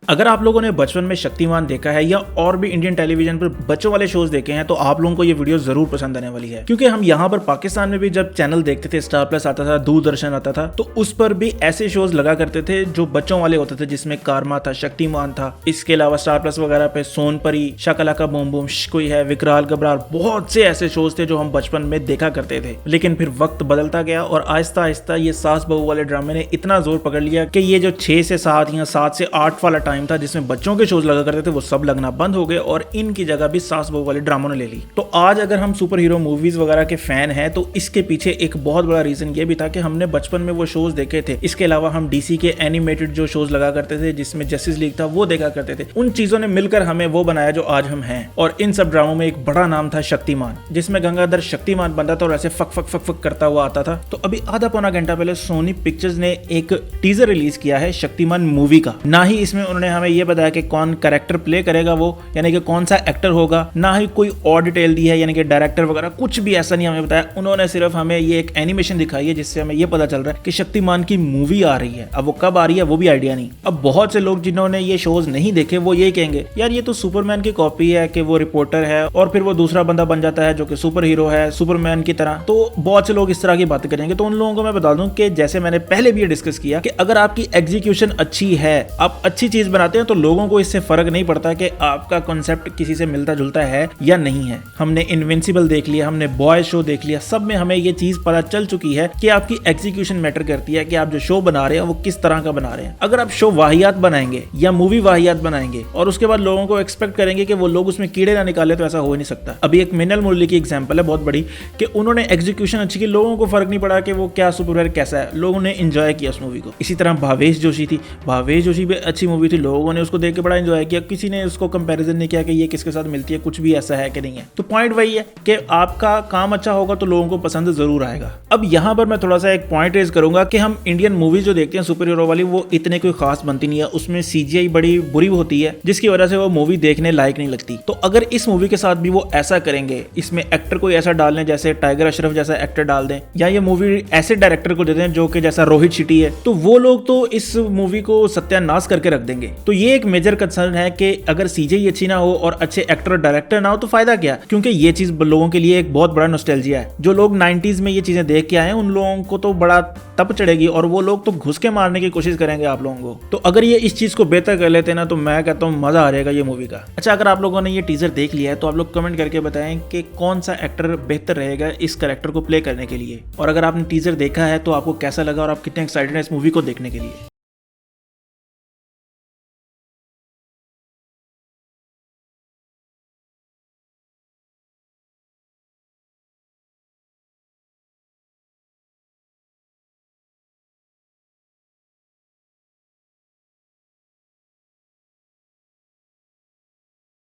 अगर आप लोगों ने बचपन में शक्तिमान देखा है या और भी इंडियन टेलीविजन पर बच्चों वाले शोज देखे हैं तो आप लोगों को ये वीडियो जरूर पसंद आने वाली है, क्योंकि हम यहाँ पर पाकिस्तान में भी जब चैनल देखते थे, स्टार प्लस आता था, दूरदर्शन आता था, तो उस पर भी ऐसे शोज लगा करते थे जो बच्चों वाले होते थे, जिसमें कारमा था, शक्तिमान था। इसके अलावा स्टार प्लस वगैरह पे सोनपरी, शाकालाका बूम बूम, कोई है, विकराल गबराल, बहुत से ऐसे शोज थे जो हम बचपन में देखा करते थे। लेकिन फिर वक्त बदलता गया और आहिस्ता आहिस्ता ये सास बहू वाले ड्रामे ने इतना जोर पकड़ लिया कि ये जो 6 से 7 या 7 से 8 वाला टाइम था जिसमें बच्चों के शोज लगा करते थे, वो सब लगना बंद हो गए और इनकी जगह भी सास बहू वाले ड्रामों ने ले ली। तो आज अगर हम सुपर हीरो मूवीज वगैरह के फैन हैं तो इसके पीछे एक बहुत बड़ा रीजन ये भी था कि हमने बचपन में वो शोज देखे थे। इसके अलावा हम डीसी के एनिमेटेड जो शोज लगा करते थे जिसमें जस्टिस लीग था वो देखा करते थे। उन चीजों ने मिलकर हमें वो बनाया जो आज हम हैं। और इन सब ड्रामों में एक बड़ा नाम था शक्तिमान, जिसमें गंगाधर शक्तिमान बनता था और ऐसे फक फक फक फक करता हुआ आता था। तो अभी आधा पौना घंटा पहले सोनी पिक्चर्स ने एक टीजर रिलीज किया है शक्तिमान मूवी का। ना ही इसमें उन्होंने हमें ये बताया कि कौन कैरेक्टर प्ले करेगा वो, यानी कि कौन सा एक्टर होगा, ना ही कोई और डिटेल दी है, यानी कि डायरेक्टर वगैरह कुछ भी ऐसा नहीं हमें बताया। उन्होंने सिर्फ हमें ये एक एनिमेशन दिखाई है जिससे हमें ये पता चल रहा है कि शक्तिमान की मूवी आ रही है। अब वो कब आ रही है वो भी आइडिया नहीं। अब बहुत से लोग जिन्होंने ये शोज नहीं देखे वो ये कहेंगे यार ये तो सुपरमैन की कॉपी है कि वो रिपोर्टर है और फिर वो दूसरा बंदा बन जाता है जो कि सुपर हीरो है सुपरमैन की तरह। तो बहुत से लोग इस तरह की बातें करेंगे। तो उन लोगों को मैं बता दूं कि जैसे मैंने पहले भी ये डिस्कस किया कि अगर आपकी एग्जीक्यूशन अच्छी है, आप अच्छी चीज बनाते हैं, तो लोगों को इससे फर्क नहीं पड़ता कि आपका कॉन्सेप्ट किसी से मिलता जुलता है या नहीं है। हमने इनविंसिबल देख लिया, हमने बॉयज शो देख लिया, सब में हमें ये चीज पता चल चुकी है कि आपकी एग्जीक्यूशन मैटर करती है कि आप जो शो बना रहे हैं वो किस तरह का बना रहे हैं। अगर आप शो वाहियात बनाएंगे या मूवी वाहियात बनाएंगे और उसके बाद लोगों को एक्सपेक्ट करेंगे कि वो लोग उसमें कीड़े ना निकाले, तो ऐसा हो ही नहीं सकता। अभी एक मिनल मुरली की एग्जांपल है बहुत बड़ी कि उन्होंने एग्जीक्यूशन अच्छी की, लोगों को फर्क नहीं पड़ा कि वो क्या सुपरहीरो कैसा है, लोगों ने एंजॉय किया उस मूवी को। इसी तरह भावेश जोशी थी, भावेश जोशी भी अच्छी मूवी थी, लोगों ने उसको देख के बड़ा एंजॉय किया, किसी ने उसको कंपैरिजन नहीं किया कि ये किसके साथ मिलती है, कुछ भी ऐसा है कि नहीं है। तो पॉइंट वही है कि आपका काम अच्छा होगा तो लोगों को पसंद जरूर आएगा। अब यहाँ पर मैं थोड़ा सा एक पॉइंट रेज करूंगा कि हम इंडियन मूवीज जो देखते हैं सुपर हीरो वाली, वो इतने कोई खास बनती नहीं है, उसमें सीजीआई बड़ी बुरी होती है जिसकी वजह से वो मूवी देखने लायक नहीं लगती। तो अगर इस मूवी के साथ भी वो ऐसा करेंगे, इसमें एक्टर कोई ऐसा डाल लें जैसे टाइगर अशरफ जैसा एक्टर डाल दें, या ये मूवी ऐसे डायरेक्टर को दे दें जो कि जैसा रोहित शेट्टी है, तो वो लोग तो इस मूवी को सत्यानाश करके रख देंगे। तो ये एक मेजर कंसर्न है कि अगर सीजीआई अच्छी ना हो और अच्छे एक्टर और डायरेक्टर ना हो तो फायदा क्या, क्योंकि ये चीज लोगों के लिए एक बहुत बड़ा नॉस्टैल्जिया है। जो लोग 90s में ये चीजें देख के आए हैं उन लोगों को तो बड़ा तप चढ़ेगी और वो लोग तो घुस के मारने की कोशिश करेंगे आप लोगों को। तो अगर ये इस चीज को बेहतर कर लेते ना तो मैं कहता हूँ मजा आ जाएगा ये मूवी का। अच्छा, अगर आप लोगों ने ये टीजर देख लिया है तो आप लोग कमेंट करके बताएं कि कौन सा एक्टर बेहतर रहेगा इस कैरेक्टर को प्ले करने के लिए। और अगर आपने टीजर देखा है तो आपको कैसा लगा और आप कितने एक्साइटेड हैं इस मूवी को देखने के लिए।